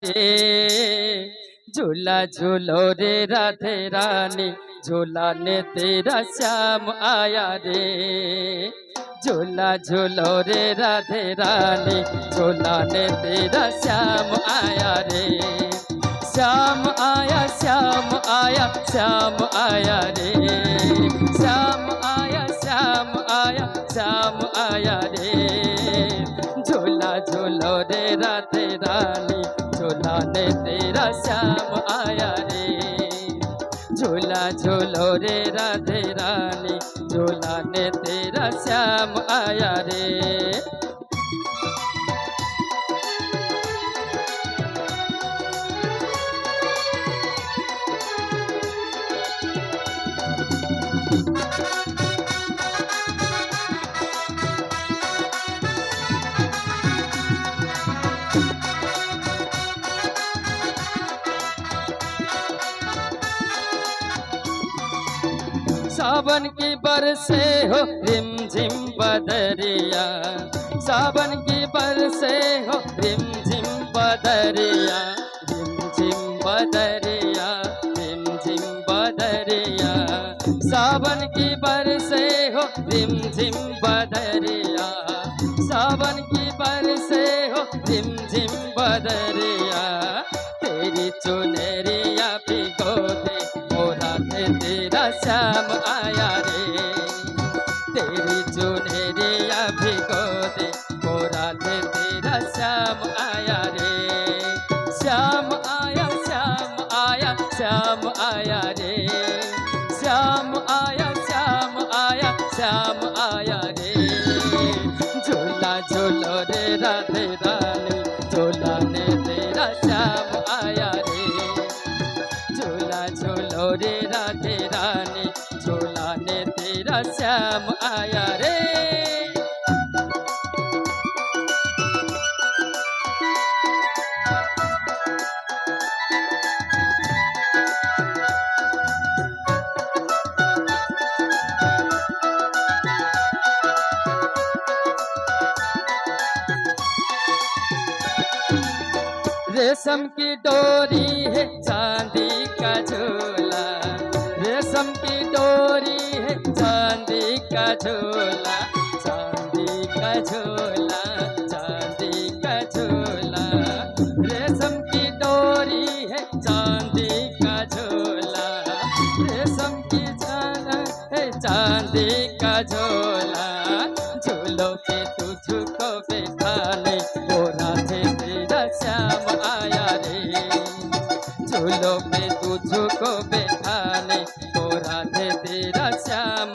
रे झूला झूलो रे राधे रानी झूला ने तेरा श्याम आया रे झूला झूलो रे राधे रानी झूला ने तेरा श्याम आया रे श्याम आया श्याम आया श्याम आया रे श्याम आया श्याम आया श्याम आया रे झूला झूलो रे राधे रानी झूला ने तेरा श्याम आया रे झूला झूलो रे राधे रानी झूला ने तेरा श्याम आया रे सावन की बरसे हो रिम झिम बदरिया सावन की बरसे हो रिम झिम बदरिया रिम झिम बदरिया रिम झिम बदरिया सावन की बरसे हो रिम झिम बदरिया सावन की बरसे हो रिम झिम बदरिया तेरी चुनरिया भिगो दे मोरा तेरा श्याम आया रे तेरी चुनरिया भिगो दे मोरा तेरा श्याम आया रे श्याम आया श्याम आया श्याम आया रे श्याम आया श्याम आया श्याम आया रे झूला झूलो रे राधे रानी झूला ने तेरा श्याम आया रे झूला झूलो रे राधे रानी झूला ने तेरा श्याम आया रे रेशम की डोरी है चांदी का झोला रेशम की डोरी है चांदी का झोला चांदी का झोला चांदी का झोला रेशम की डोरी है चांदी का झोला रेशम की झाला है चांदी का झोला झूलों पे तुझको बैठाने वो राधे तेरा श्याम आया रे झूलों पे तुझको बैठाने वो राधे तेरा श्याम